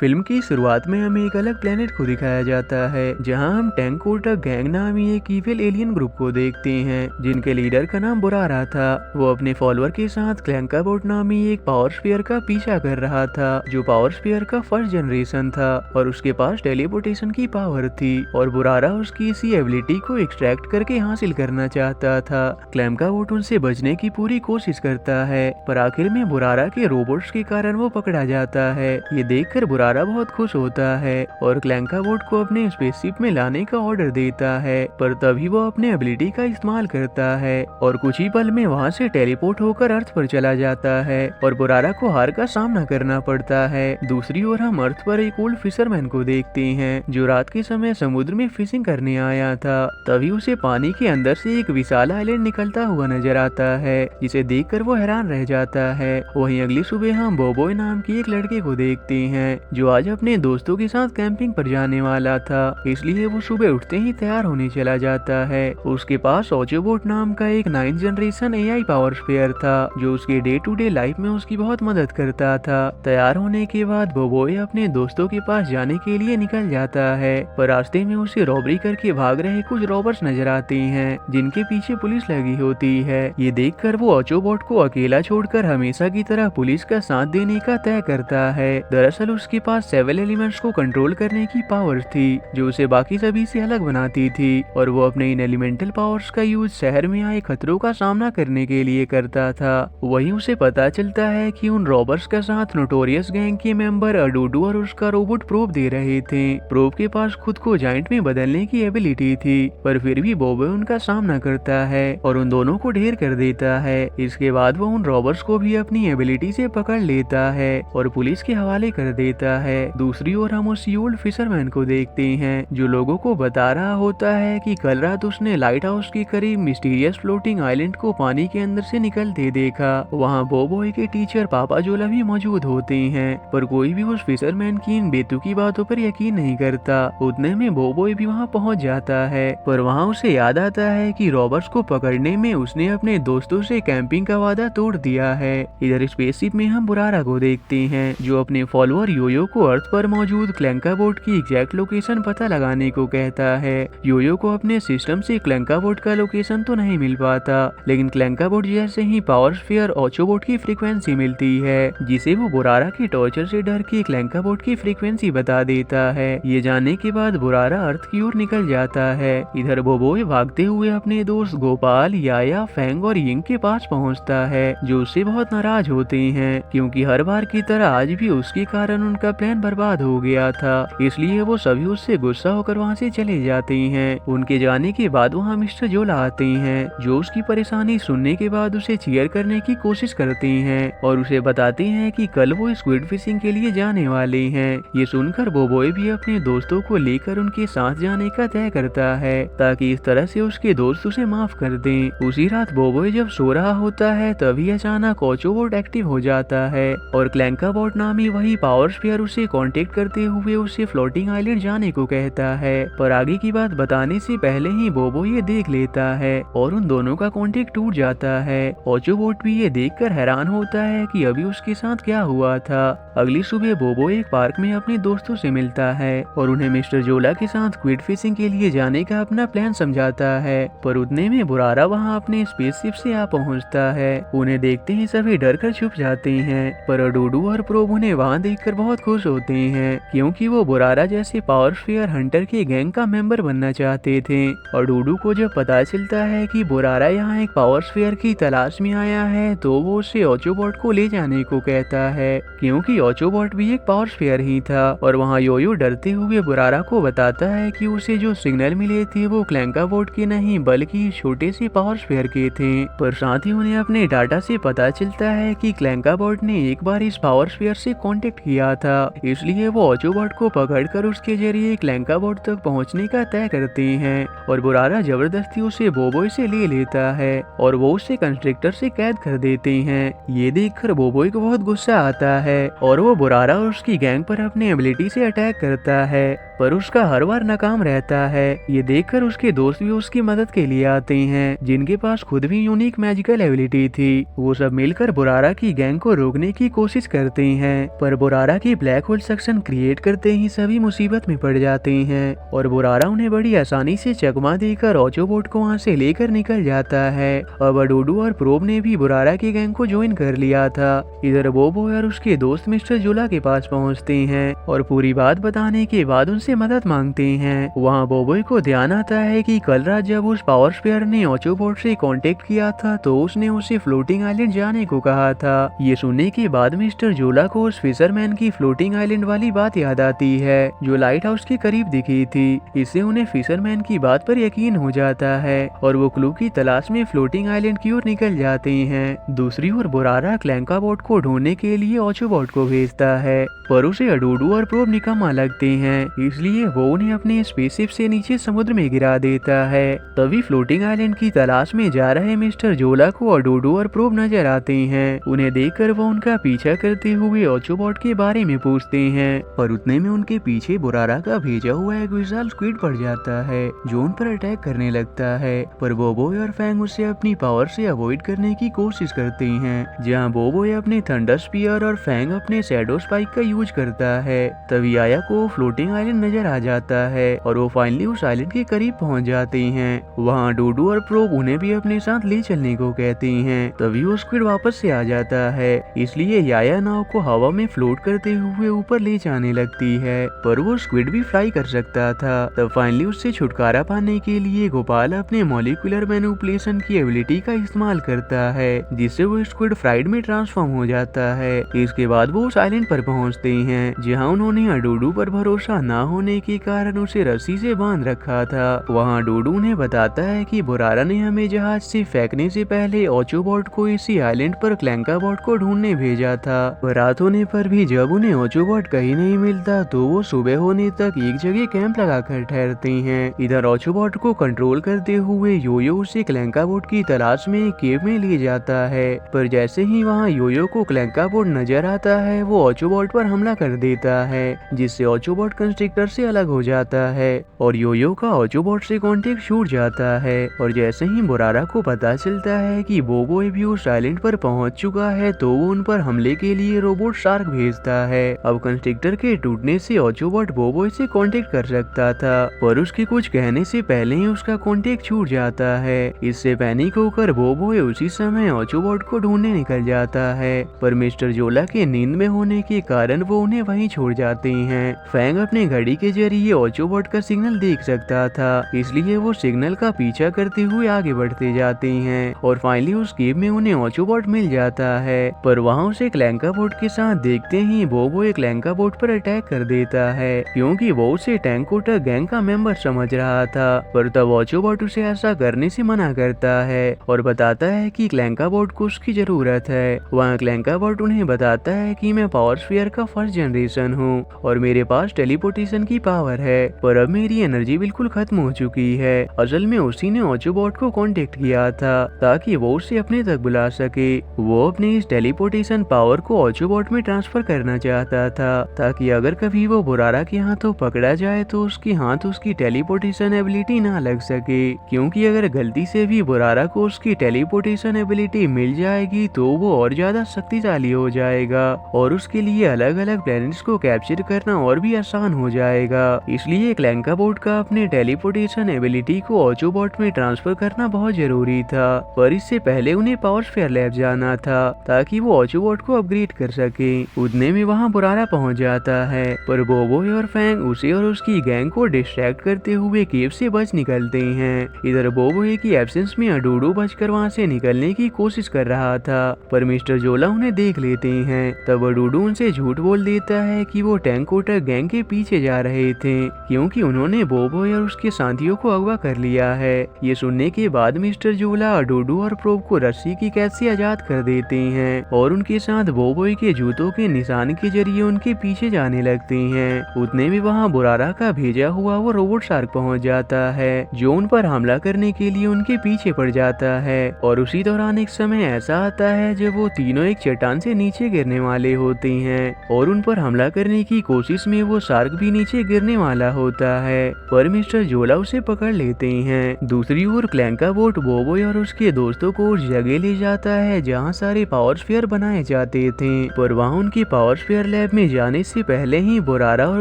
Film की शुरुआत में हमें एक अलग प्लेनेट को दिखाया जाता है जहां हम टैंकोटा गैंग नामी एक इविल एलियन ग्रुप को देखते हैं जिनके लीडर का नाम बुरारा था। वो अपने फॉलोअर के साथ क्लैंकाबोट नामी एक पावर स्फीयर का पीछा कर रहा था जो पावर स्फीयर का फर्स्ट जनरेशन था और उसके पास टेलीपोर्टेशन की पावर थी और बुरारा उसकी इसी एबिलिटी को एक्सट्रैक्ट करके हासिल करना चाहता था। क्लैंकाबोट उनसे बचने की पूरी कोशिश करता है पर आखिर में बुरारा के रोबोट्स के कारण वो पकड़ा जाता है। ये देखकर बुरारा बहुत खुश होता है और क्लैंकाबोट को अपने स्पेसशिप में लाने का ऑर्डर देता है पर तभी वो अपने एबिलिटी का इस्तेमाल करता है और कुछ ही पल में वहाँ से टेलीपोर्ट होकर अर्थ पर चला जाता है और बुरारा को हार का सामना करना पड़ता है। दूसरी ओर हम अर्थ पर एक ओल्ड फिशरमैन को देखते हैं जो रात के समय समुद्र में फिशिंग करने आया था। तभी उसे पानी के अंदर से एक विशाल आइलैंड निकलता हुआ नजर आता है जिसे देखकर वो हैरान रह जाता है। वहीं अगली सुबह हम बोबोय नाम की एक लड़के को देखते हैं जो आज अपने दोस्तों के साथ कैंपिंग पर जाने वाला था, इसलिए वो सुबह उठते ही तैयार होने चला जाता है। उसके पास ऑचोबोट नाम का एक 9th generation AI power sphere था जो उसके डे टू डे लाइफ में उसकी बहुत मदद करता था। तैयार होने के बाद बोबोय अपने दोस्तों के पास जाने के लिए निकल जाता है पर रास्ते में उसे रॉबरी करके भाग रहे कुछ रॉबर्स नजर आते हैं जिनके पीछे पुलिस लगी होती है। ये देखकर वो ऑचोबोट को अकेला छोड़कर हमेशा की तरह पुलिस का साथ देने का तय करता है। दरअसल उसके पास 7 एलिमेंट्स को कंट्रोल करने की पावर थी जो उसे बाकी सभी से अलग बनाती थी और वो अपने इन एलिमेंटल पावर्स का यूज शहर में आए खतरों का सामना करने के लिए करता था। वहीं उसे पता चलता है कि उन रॉबर्स का साथ नोटोरियस गैंग के मेंबर अडोडू और उसका रोबोट प्रोब दे रहे थे। प्रोब के पास खुद को जाइंट में बदलने की एबिलिटी थी पर फिर भी बोबोय उनका सामना करता है और उन दोनों को ढेर कर देता है। इसके बाद वो उन रॉबर्स को भी अपनी एबिलिटी से पकड़ लेता है और पुलिस के हवाले कर देता है। दूसरी ओर हम उस ओल्ड फिशरमैन को देखते हैं जो लोगों को बता रहा होता है कि कल रात उसने लाइट हाउस के करीब मिस्टीरियस फ्लोटिंग आइलैंड को पानी के अंदर से निकलते देखा। वहाँ बोबोय के टीचर पापा जोला भी मौजूद होते हैं पर कोई भी उस फिशरमैन की इन बेतुकी बातों पर यकीन नहीं करता। उतने में बोबोय भी वहाँ पहुँच जाता है पर वहाँ उसे याद आता है कि रॉबर्ट्स को पकड़ने में उसने अपने दोस्तों से कैंपिंग का वादा तोड़ दिया है। इधर स्पेसशिप में हम बुरारा को देखते हैं जो अपने फॉलोअर योयो को अर्थ पर मौजूद क्लैंकाबोट की एग्जैक्ट लोकेशन पता लगाने को कहता है। योयो को अपने सिस्टम से क्लैंकाबोट का लोकेशन तो नहीं मिल पाता लेकिन क्लैंकाबोट जैसे ही पावर स्फीयर ऑचोबोट की फ्रीक्वेंसी मिलती है जिसे वो बुरारा के टॉर्चर से डर के क्लैंकाबोट की फ्रीक्वेंसी बता देता है। ये जानने के बाद बुरारा अर्थ की ओर निकल जाता है। इधर बोबोय भागते हुए अपने दोस्त गोपाल, याया, फैंग और यिंग के पास पहुंचता है जो उससे बहुत नाराज होते हैं क्योंकि हर बार की तरह आज भी उसके कारण उनका प्लान बर्बाद हो गया था, इसलिए वो सभी उससे गुस्सा होकर वहाँ से चले जाते हैं। उनके जाने के बाद वहाँ मिस्टर जोला आते हैं जो उसकी परेशानी सुनने के बाद उसे चीयर करने की कोशिश करते हैं और उसे बताते हैं कि कल वो स्क्विड फिशिंग के लिए जाने वाले हैं। ये सुनकर बोबोय भी अपने दोस्तों को लेकर उनके साथ जाने का तय करता है ताकि इस तरह से उसके दोस्त उसे माफ कर दें। उसी रात बोबोय जब सो रहा होता है तभी अचानक ऑचोबोट एक्टिव हो जाता है और क्लैंकाबोट नामी वही पावर स्फीयर उसे कांटेक्ट करते हुए उसे फ्लोटिंग आइलैंड जाने को कहता है पर आगे की बात बताने से पहले ही बोबोय ये देख लेता है और उन दोनों का कांटेक्ट टूट जाता है। ऑचोबोट भी ये देखकर हैरान होता है कि अभी उसके साथ क्या हुआ था। अगली सुबह बोबोय एक पार्क में अपने दोस्तों से मिलता है और उन्हें मिस्टर जोला के साथ क्विड फिशिंग के लिए जाने का अपना प्लान समझाता है पर उतने में बुरारा वहाँ अपने स्पेसशिप से आ पहुँचता है। उन्हें देखते ही सभी डर कर छुप जाते हैं पर अडोडू और प्रोब उन्हें वहाँ देखकर बहुत खुश होते हैं क्योंकि वो बुरारा जैसे पावर स्फीयर हंटर के गैंग का मेंबर बनना चाहते थे। अडोडू को जब पता चलता है कि बुरारा यहाँ एक पावर स्फीयर की तलाश में आया है तो वो उसे ऑचोबोट को ले जाने को कहता है क्योंकि ऑचोबोट भी एक पावर स्फीयर ही था और वहाँ योयो डरते हुए बुरारा को बताता है कि उसे जो सिग्नल मिले थे वो क्लैंकाबोट के नहीं बल्कि छोटे से पावर स्फीयर के थे। पर साथ ही उन्हें अपने डाटा से पता चलता है कि क्लैंकाबोट ने एक बार इस पावर स्फीयर से कांटेक्ट किया था, इसलिए वो ऑचोबोट को पकड़कर उसके जरिए क्लैंकाबोट तक पहुंचने का तय करते हैं और बुरारा जबरदस्ती उसे बोबोय से ले लेता है और वो उसे कंस्ट्रक्टर से कैद कर देते हैं। ये देखकर बोबोय को बहुत गुस्सा आता है और वो बुरारा और उसकी गैंग पर अपने एबिलिटी से अटैक करता है पर उसका हर बार नाकाम रहता है। ये देखकर उसके दोस्त भी उसकी मदद के लिए आते हैं, जिनके पास खुद भी यूनिक मैजिकल एबिलिटी थी। वो सब मिलकर बुरारा की गैंग को रोकने की कोशिश करते हैं, पर बुरारा की ब्लैक होल सेक्शन क्रिएट करते ही सभी मुसीबत में पड़ जाते हैं और बुरारा उन्हें बड़ी आसानी से चकमा देकर ऑचोबोट को वहाँ से लेकर निकल जाता है। अब अडोडू और प्रोब ने भी बुरारा की गैंग को ज्वाइन कर लिया था। इधर बोबो और उसके दोस्त मिस्टर जोला के पास पहुँचते हैं और पूरी बात बताने के बाद उनसे मदद मांगते हैं। वहाँ बोबो को ध्यान आता है कि कल रात जब उस पावर स्पेयर ने ऑचोबोट से कांटेक्ट किया था तो उसने उसे फ्लोटिंग आइलैंड जाने को कहा था। ये सुनने के बाद मिस्टर जोला को उस फिशरमैन की फ्लोटिंग आइलैंड वाली बात याद आती है जो लाइट हाउस के करीब दिखी थी। इससे उन्हें फिशरमैन की बात पर यकीन हो जाता है और वो क्लू की तलाश में फ्लोटिंग आइलैंड की ओर निकल जाते हैं। दूसरी ओर बुरारा क्लैंका बोट को ढूंढने के लिए ऑचोबोट को भेजता है, पर उसे अडोडू और प्रोब निकम्मा लगते हैं, इसलिए वो उन्हें अपने स्पेसशिप से नीचे समुद्र में गिरा देता है। तभी फ्लोटिंग आइलैंड की तलाश में जा रहे मिस्टर जोला को अडोडू और प्रोब नजर आते हैं। उन्हें देखकर वो उनका पीछा करते हुए ऑचोबोट के बारे में पूछते हैं, पर उतने में उनके पीछे बुरारा का भेजा हुआ एक विशाल स्क्विड पड़ जाता है जो उन पर अटैक करने लगता है। पर बोबो और फैंग उसे अपनी पावर से अवॉइड करने की कोशिश करते हैं, जहाँ बोबो अपने थंडर स्पीयर और फैंग अपने शैडो स्पाइक का यूज करता है। तभी आया को फ्लोटिंग आइलैंड नजर आ जाता है और वो फाइनली उस आइलैंड के करीब पहुंच जाते हैं। वहाँ डोडू और प्रोब उन्हें भी अपने साथ ले चलने को कहते हैं। तभी वो स्क्विड वापस से आ जाता है, इसलिए याया नाव को हवा में फ्लोट करते हुए ऊपर ले जाने लगती है, पर वो स्क्विड भी फ्लाई कर सकता था। तब फाइनली उससे छुटकारा पाने के लिए गोपाल अपने मॉलिक्यूलर मैनिपुलेशन की एबिलिटी का इस्तेमाल करता है, जिससे वो स्क्विड फ्राइड में ट्रांसफॉर्म हो जाता है। इसके बाद वो उस आइलैंड पर पहुंचते हैं, जहां उन्होंने अडोडू पर भरोसा न होने के कारण उसे रस्सी से बांध रखा था। वहां डोडू उन्हें बताता है कि बुरारा ने हमें जहाज से फेंकने से पहले ऑचोबोट को इसी आइलैंड पर क्लैंका बोट को ढूंढने भेजा था। रात होने पर भी जब उन्हें ऑचोबोट कहीं नहीं मिलता तो वो सुबह होने तक एक जगह कैंप लगाकर ठहरते हैं। इधर ऑचोबोट को कंट्रोल करते हुए योयो उसे क्लैंका बोट की तलाश में एक केव में ले जाता है, पर जैसे ही वहाँ योयो को क्लैंका बोट नजर आता है वो ऑचोबोट पर हमला कर देता है, जिससे ऑचोबोट कंस्ट्रक्टर से अलग हो जाता है और योयो का ऑचोबोट से कांटेक्ट छूट जाता है। और जैसे ही बुरारा को पता चलता है कि बोबो भी उस आइलैंड पर पहुंच चुका है तो वो उन पर हमले के लिए रोबोट शार्क भेजता है। अब कंस्ट्रक्टर के टूटने से ऑचोबोट बोबो से कांटेक्ट कर सकता था, पर उसके कुछ कहने से पहले ही उसका कांटेक्ट छूट जाता है। इससे पैनिक होकर बोबो उसी समय ऑचोबोट को ढूंढने निकल जाता है, पर मिस्टर जोला के नींद में होने के कारण वो उन्हें वहीं छोड़ जाते हैं। फैंग अपने घड़ी के जरिए ऑचोबोट का सिग्नल देख सकता था, इसलिए वो सिग्नल का पीछा करते हुए आगे बढ़ते जाते हैं और फाइनली उस केव में उन्हें ऑचोबोट मिल जाता है, पर वहाँ उसे क्लैंका बोट के साथ देखते ही बोबो एक क्लैंका बोट पर अटैक कर देता है, क्योंकि वो उसे टैंकोटा गैंग का मेंबर समझ रहा था। पर तब ऑचोबोट उसे ऐसा करने से मना करता है और बताता है कि क्लैंका बोट को उसकी जरूरत है। वहाँ क्लैंका बोट उन्हें बताता है कि मैं पावर स्फीयर का फर्स्ट जनरेशन हूँ और मेरे पास टेलीपोर्टेशन की पावर है, पर अब मेरी एनर्जी बिल्कुल खत्म हो चुकी है। असल में उसी ने ऑचोबोट को कांटेक्ट किया था ताकि वो उसे अपने तक बुला सके। वो अपने इस टेलीपोर्टेशन पावर को ऑचोबोट में ट्रांसफर करना चाहता था, ताकि अगर कभी वो बुरारा के हाथों पकड़ा जाए तो उसके हाथ उसकी टेलीपोर्टेशन एबिलिटी ना लग सके, क्योंकि अगर गलती से भी बुरारा को उसकी टेलीपोर्टेशन एबिलिटी मिल जाएगी तो वो और ज्यादा शक्तिशाली हो जाएगा और उसके लिए अलग अलग प्लैनेट्स को कैप्चर करना और भी आसान हो जाएगा। इसलिए क्लैंका बोट का अपने टेलीपोर्टेशन एबिलिटी को ऑचोबोट में ट्रांसफर करना बहुत जरूरी था, पर इससे पहले उन्हें पावर स्फीयर लैब जाना था ताकि वो ऑचोबोट को अपग्रेड कर सके। उतने में वहाँ बुरारा पहुँच जाता है, पर बोबो और फैंग उसे और उसकी गैंग को डिस्ट्रैक्ट करते हुए केव से बच निकलते हैं। इधर बोबो की एब्सेंस में अडोडू बचकर वहाँ से निकलने की कोशिश कर रहा था, पर मिस्टर जोला उन्हें देख लेते हैं। तब अडोडू उनसे झूठ बोल देता है कि वो टैंकोटा गैंग के पीछे जा रहे थे, क्योंकि उन्होंने बोबो और उसके साथियों को अगवा कर लिया है। ये सुनने के बाद मिस्टर जोला अडोडू और प्रोब को रस्सी की कैद से आजाद कर देते हैं और उनके साथ बोबो के जूतों के निशान के जरिए उनके पीछे जाने लगते हैं। उतने में वहाँ बुरारा का भेजा हुआ वो रोबोट शार्क पहुँच जाता है, जो उन पर हमला करने के लिए उनके पीछे पड़ जाता है। और उसी दौरान एक समय ऐसा आता है जब वो तीनों एक चट्टान से नीचे गिरने वाले होते हैं और उन पर हमला करने की कोशिश में वो शार्क भी नीचे नीचे गिरने वाला होता है, पर मिस्टर जोला उसे पकड़ लेते हैं। दूसरी ओर क्लैंक का बोट बोबोय और उसके दोस्तों को उस जगह ले जाता है जहाँ सारे पावर स्फीयर बनाए जाते थे, पर वहाँ उनके पावर स्फीयर लैब में जाने से पहले ही बोरारा और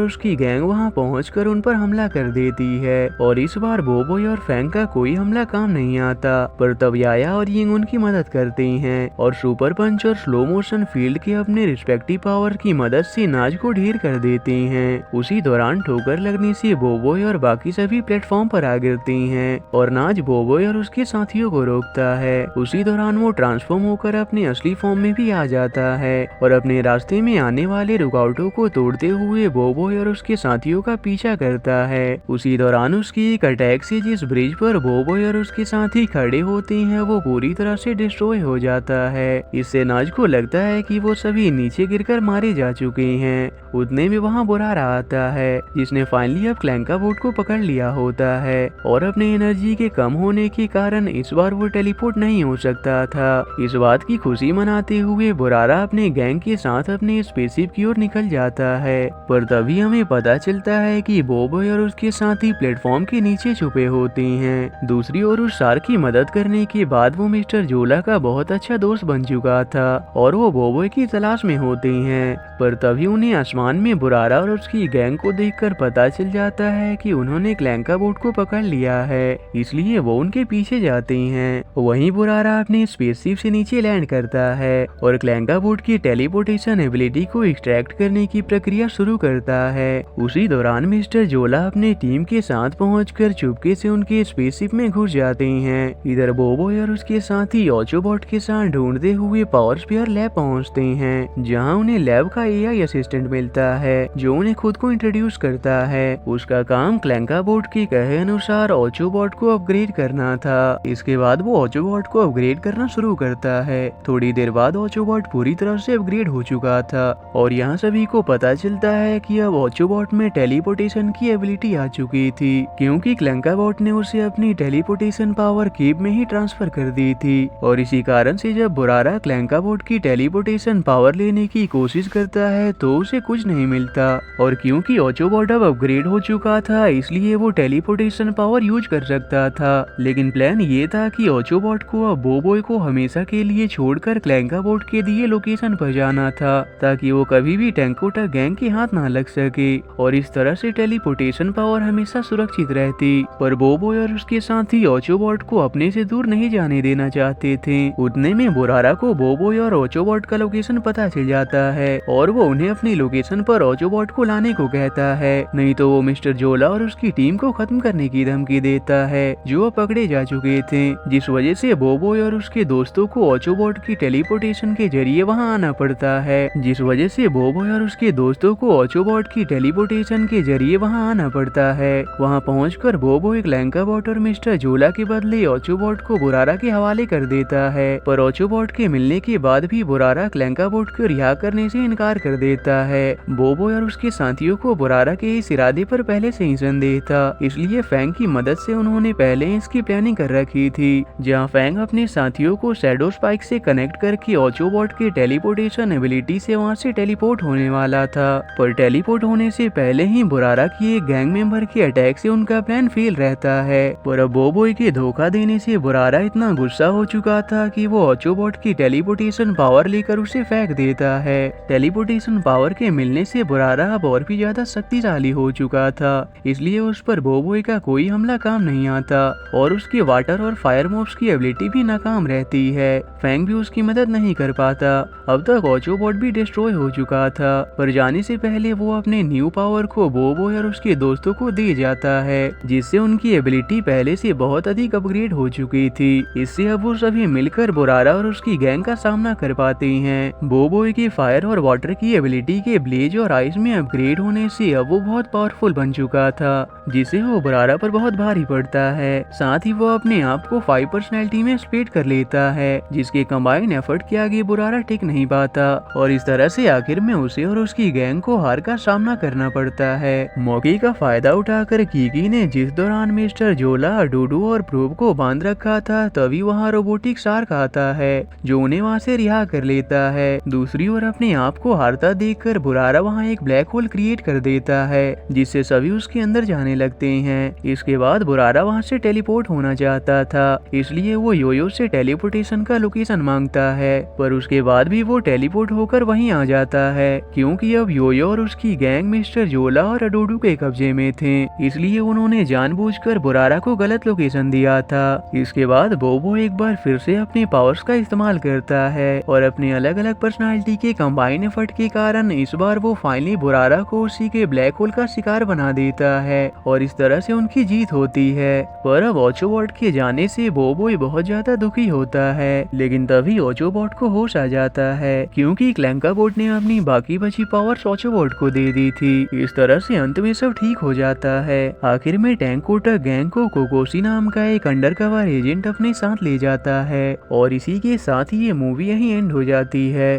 उसकी गैंग वहाँ पहुंचकर उन पर हमला कर देती है। और इस बार बोबोय और फैंग का कोई हमला काम नहीं आता, पर तब याया और यिंग उनकी मदद करते हैं और सुपर पंच और स्लो मोशन फील्ड के अपने रिस्पेक्टिव पावर की मदद से नाज को ढेर कर देते हैं। उसी दौरान ठोकर लगने से बोबोय और बाकी सभी प्लेटफॉर्म पर आ गिरते हैं और नाज बोबोय और उसके साथियों को रोकता है। उसी दौरान वो ट्रांसफॉर्म होकर अपने असली फॉर्म में भी आ जाता है और अपने रास्ते में आने वाले रुकावटों को तोड़ते हुए बोबोय और उसके साथियों का पीछा करता है। उसी दौरान उसकी एक अटैक से जिस ब्रिज पर बोबोय और उसके साथी खड़े होते हैं वो पूरी तरह से डिस्ट्रॉय हो जाता है। इससे नाज को लगता है कि वो सभी नीचे गिरकर मारे जा चुके हैं। उतने में वहाँ बोरारा आता है जिसने फाइनली अब क्लैंक का बोट को पकड़ लिया होता है और अपने एनर्जी के कम होने के कारण इस बार वो टेलीपोर्ट नहीं हो सकता था। इस बात की खुशी मनाते हुए बोरारा अपने गैंग के साथ अपने स्पेसशिप की ओर निकल जाता है, पर तभी हमें पता चलता है कि बोबोय और उसके साथी प्लेटफॉर्म के नीचे छुपे होते हैं। दूसरी ओर उस शार्क की मदद करने के बाद वो मिस्टर जोला का बहुत अच्छा दोस्त बन चुका था और वो बोबोय की तलाश में होते हैं, पर तभी उन्हें आसमान में बोरारा और उसकी गैंग को देखकर पता चल जाता है कि उन्होंने क्लैंक का बोट को पकड़ लिया है, इसलिए वो उनके पीछे जाते हैं। वहीं बोरारा अपने स्पेसशिप से नीचे लैंड करता है और क्लैंक का बोट की टेलीपोर्टेशन एबिलिटी को एक्सट्रैक्ट करने की प्रक्रिया शुरू करता है। उसी दौरान मिस्टर जोला अपने टीम के साथ पहुंचकर चुपके से उनके स्पेसशिप में घुस जाते हैं। इधर बोबोय और उसके साथी ऑचोबॉट के साथ ढूंढते हुए पावर स्फीयर लैब पहुंचते हैं, जहां उन्हें लैब का एआई असिस्टेंट मिलता है जो उन्हें खुद को इंट्रोड्यूस करता है। उसका काम क्लैंक बोट के कहे अनुसार ऑचोबॉट को अपग्रेड करना था। इसके बाद वो ऑचोबॉट को अपग्रेड करना शुरू करता है। थोड़ी देर बाद ऑचोबॉट पूरी तरह से अपग्रेड हो चुका था और यहाँ सभी को पता चलता है कि अब ऑचोबॉट में टेलीपोर्टेशन की एबिलिटी आ चुकी थी, क्योंकि क्लैंकाबॉट ने उसे अपनी टेलीपोर्टेशन पावर केब में ही ट्रांसफर कर दी थी। और इसी कारण से जब बोरारा क्लैंकाबॉट की टेलीपोर्टेशन पावर लेने की कोशिश करता है तो उसे कुछ नहीं मिलता, और क्योंकि ऑचोबॉट अब अपग्रेड हो चुका था इसलिए वो टेलीपोर्टेशन पावर यूज कर सकता था। लेकिन प्लान ये था कि ऑचोबॉट को अब बोबोय को हमेशा के लिए छोड़कर क्लैंकाबॉट के दिए लोकेशन पर जाना था, ताकि वो कभी भी टेंकोटा गैंग के हाथ ना लग सके और इस तरह से टेलीपोर्टेशन पावर हमेशा सुरक्षित रहती। पर बोबोय और उसके साथी ऑचोबॉट को अपने से दूर नहीं जाने देना चाहते थे। उतने में बोरारा को बोबोय और ऑचोबॉट का लोकेशन पता चल जाता है और वो उन्हें अपनी लोकेशन पर ऑचोबॉट को लाने को कहता है, नहीं तो वो मिस्टर जोला और उसकी टीम को खत्म करने की धमकी देता है जो पकड़े जा चुके थे, जिस वजह से बोबोय और उसके दोस्तों को ऑचोबॉट की टेलीपोर्टेशन के जरिए वहां आना पड़ता है। जिस वजह से बोबोय और उसके दोस्तों को ऑचोबॉट की टेलीपोर्टेशन के जरिए वहां आना पड़ता है। वहां पहुंचकर बोबोय क्लैंकाबॉट और मिस्टर जोला के बदले ऑचोबॉट को बोरारा के हवाले कर देता है, पर ऑचोबॉट के मिलने के बाद भी बोरारा क्लैंकाबॉट को रिहा करने से इनकार कर देता है। बोबोय और उसके साथियों को बोरारा के इस इरादे पर पहले से ही संदेह था, इसलिए फैंग की मदद से उन्होंने पहले इसकी प्लानिंग कर रखी थी, जहां फैंग अपने साथियों को शैडो स्पाइक से कनेक्ट करके ऑचोबॉट के टेलीपोर्टेशन एबिलिटी से वहां से टेलीपोर्ट होने वाला था। पर टेलीपोर्ट होने से पहले ही बोरारा की एक गैंग मेंबर के अटैक से उनका प्लान फेल रहता है। पर अब बोबोय के धोखा देने से बोरारा इतना गुस्सा हो चुका था कि वो ऑचोबॉट की टेलीपोर्टेशन पावर लेकर उसे फेंक देता है। टेलीपोर्टेशन पावर के मिलने से बोरारा अब और भी ज्यादा शक्तिशाली हो चुका था, इसलिए उस पर बोबोय का कोई हमला काम नहीं आता और उसके वाटर और फायर मॉब्स की एबिलिटी भी नाकाम रहती है। फैंग भी उसकी मदद नहीं कर पाता। अब तक ऑचोबॉट भी डिस्ट्रॉय हो चुका था, पर जाने से पहले वो अपने न्यू पावर को बोबोय और उसके दोस्तों को दे जाता है, जिससे उनकी एबिलिटी पहले से बहुत अधिक अपग्रेड हो चुकी थी। इससे अब वो सभी मिलकर बोरारा और उसकी गैंग का सामना कर पाते हैं। बोबोय के फायर और वाटर की एबिलिटी के ब्लेज और आइस में अपग्रेड होने से अब वो बहुत पावरफुल बन चुका था, जिसे वो बोरारा पर बहुत भारी पड़ता है। साथ ही वो अपने आप को 5 पर्सनैलिटी में स्प्लिट कर लेता है, जिसके कंबाइन एफर्ट के आगे बोरारा टिक नहीं पाता और इस तरह से आखिर में उसे और उसकी गैंग को हार का सामना करना पड़ता है। मौके का फायदा उठाकर कीकी ने जिस दौरान मिस्टर जोला, डूडू और प्रूव को बांध रखा था, तभी वहाँ रोबोटिक शार्क आता है जो उन्हें वहाँ से रिहा कर लेता है। दूसरी ओर अपने आप को हारता देखकर बोरारा वहाँ एक ब्लैक होल क्रिएट कर देता है, जिससे सभी उसके अंदर जाने लगते हैं। इसके बाद बुरारा वहाँ से टेलीपोर्ट होना चाहता था, इसलिए वो योयो से टेलीपोर्टेशन का लोकेशन मांगता है, पर उसके बाद भी वो टेलीपोर्ट होकर वहीं आ जाता है, क्योंकि अब योयो और उसकी गैंग मिस्टर जोला और अडोडू के कब्जे में थे, इसलिए उन्होंने जानबूझकर बुरारा को गलत लोकेशन दिया था। इसके बाद बोबो एक बार फिर से अपने पावर्स का इस्तेमाल करता है और अपने अलग अलग पर्सनालिटी के कंबाइन एफर्ट के कारण इस बार वो फाइनली बुरारा को उसी के ब्लैक होल का शिकार बना देता है और इस तरह से उनकी जीत होती है। पर अब ओचोबॉट के जाने से बोबो बहुत ज्यादा दुखी होता है, लेकिन तभी ओचोबॉट को होश आ जाता है, क्योंकि क्लैंकाबॉट ने अपनी बाकी बची पावर्स ओचोबॉट को दे दी थी। इस तरह से अंत में सब ठीक हो जाता है। आखिर में टैंकोटा गैंग को कोकोसी नाम का एक अंडरकवर एजेंट अपने साथ ले जाता है और इसी के साथ ही ये मूवी यहीं एंड हो जाती है।